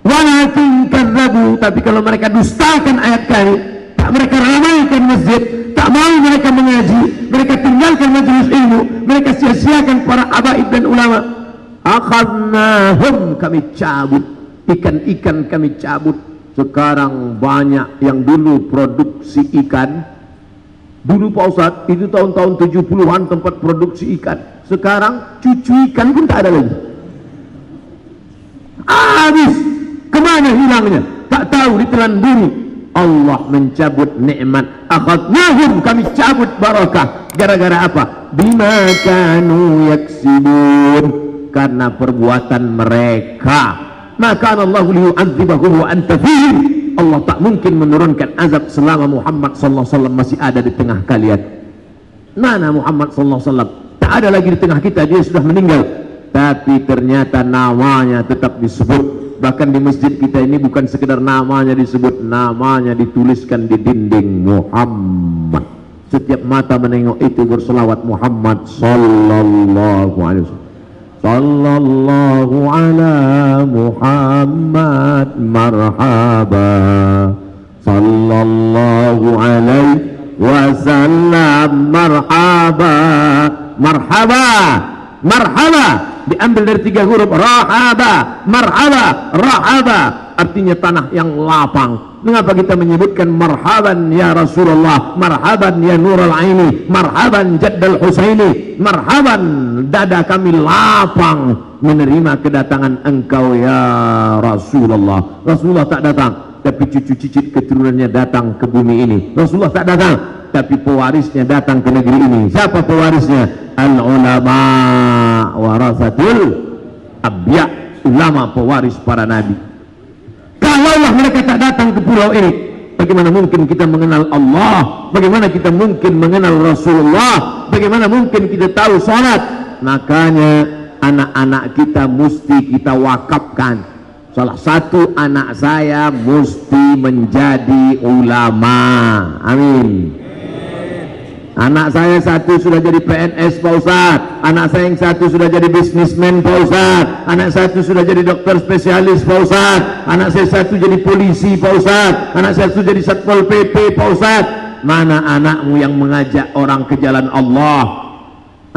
Walakin kadzabu, tapi kalau mereka dustakan ayat kami, tak mereka ramaikan masjid, tak mau mereka mengaji, mereka tinggalkan majelis ilmu, mereka sia-siakan para habaib dan ulama, akhadnahum, kami cabut, ikan-ikan kami cabut. Sekarang banyak yang dulu produksi ikan, dulu Pak Ustadz, itu tahun-tahun 70-an tempat produksi ikan, sekarang cucu ikan pun tak ada lagi, habis. Kemana hilangnya? Tak tahu, ditelan bumi. Allah mencabut nikmat. Akhadnahum, kami cabut barakah. Gara-gara apa? Bima kanu yaksibun, karena perbuatan mereka. Maka Allah liyu'adzibahum wa anta fihim. Allah tak mungkin menurunkan azab selama Muhammad sallallahu alaihi wasallam masih ada di tengah kalian. Mana Muhammad sallallahu alaihi wasallam? Tak ada lagi di tengah kita, dia sudah meninggal. Tapi ternyata namanya tetap disebut. Bahkan di masjid kita ini bukan sekedar namanya disebut, namanya dituliskan di dinding, Muhammad. Setiap mata menengok itu berselawat Muhammad sallallahu alaihi wasallam. Sallallahu ala Muhammad marhaba, sallallahu alaihi wasallam marhaba. Marhaba, marhaba diambil dari 3 huruf, rahaba, marhaba, rahaba artinya tanah yang lapang. Mengapa kita menyebutkan marhaban ya Rasulullah, marhaban ya Nurul Aini, marhaban Jaddal Husaini, marhaban, dada kami lapang menerima kedatangan engkau ya Rasulullah. Rasulullah tak datang, tapi cucu cicit keturunannya datang ke bumi ini. Rasulullah tak datang, tapi pewarisnya datang ke negeri ini. Siapa pewarisnya? Al-ulama warasatul anbiya, ulama pewaris para nabi. Kalaulah mereka tak datang ke pulau ini, bagaimana mungkin kita mengenal Allah? Bagaimana kita mungkin mengenal Rasulullah? Bagaimana mungkin kita tahu salat? Makanya anak-anak kita mesti kita wakafkan. Salah satu anak saya mesti menjadi ulama. Amin. Anak saya satu sudah jadi PNS Pak Ustadz, anak saya yang satu sudah jadi bisnismen Pak Ustadz, anak satu sudah jadi dokter spesialis Pak Ustadz, anak saya satu jadi polisi Pak Ustadz, anak saya satu jadi Satpol PP Pak Ustadz. Mana anakmu yang mengajak orang ke jalan Allah?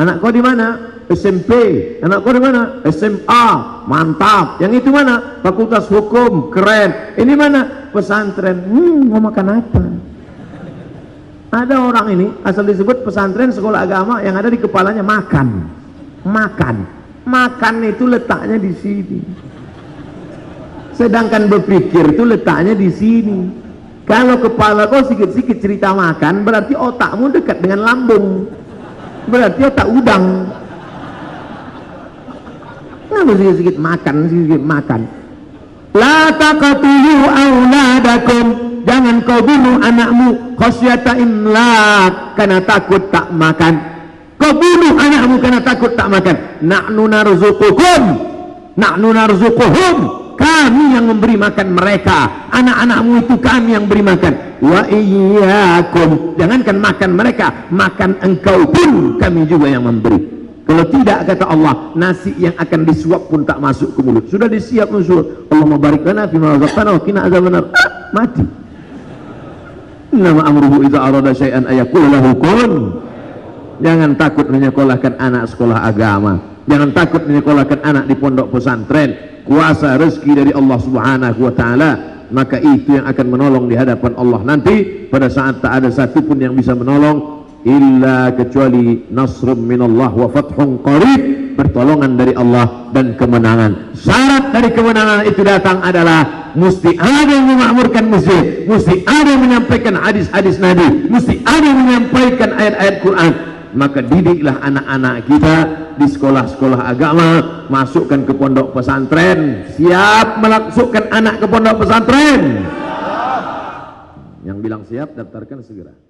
Anak kau di mana? SMP. Anak kau di mana? SMA. Mantap. Yang itu mana? Fakultas Hukum. Keren. Ini mana? Pesantren. Mau makan apa? Ada orang ini asal disebut pesantren sekolah agama, yang ada di kepalanya makan, makan itu letaknya di sini, sedangkan berpikir itu letaknya di sini. Kalau kepala kau sikit-sikit cerita makan, berarti otakmu dekat dengan lambung, berarti otak udang. Kenapa sikit-sikit makan? La taqtulu auladakum, jangan kau bunuh anakmu khasyata imlak, karena takut tak makan. Kau bunuh anakmu karena takut tak makan. Nahnu narzuquhum, kami yang memberi makan mereka. Anak-anakmu itu kami yang beri makan. Wa iyyakum, jangankan makan mereka, makan engkau pun kami juga yang memberi. Kalau tidak, kata Allah, nasi yang akan disuap pun tak masuk ke mulut. Sudah disiap musuh. Allahumma barik lana fima razaqtana wa qina adzabannar. Mati. Innama amruhu idza arada syai'an ayaqula lahu kun. Jangan takut menyekolahkan anak sekolah agama. Jangan takut menyekolahkan anak di pondok pesantren. Kuasa rezeki dari Allah Subhanahu wa taala, maka itu yang akan menolong di hadapan Allah nanti pada saat tak ada satupun yang bisa menolong illa kecuali nasrum minallah wa fathun qarib, pertolongan dari Allah dan kemenangan. Syarat dari kemenangan itu datang adalah mesti ada yang memakmurkan masjid, mesti ada yang menyampaikan hadis-hadis Nabi, mesti ada yang menyampaikan ayat-ayat Quran. maka didiklah anak-anak kita di sekolah-sekolah agama, masukkan ke pondok pesantren. Siap memasukkan anak ke pondok pesantren? Yang bilang siap, daftarkan segera.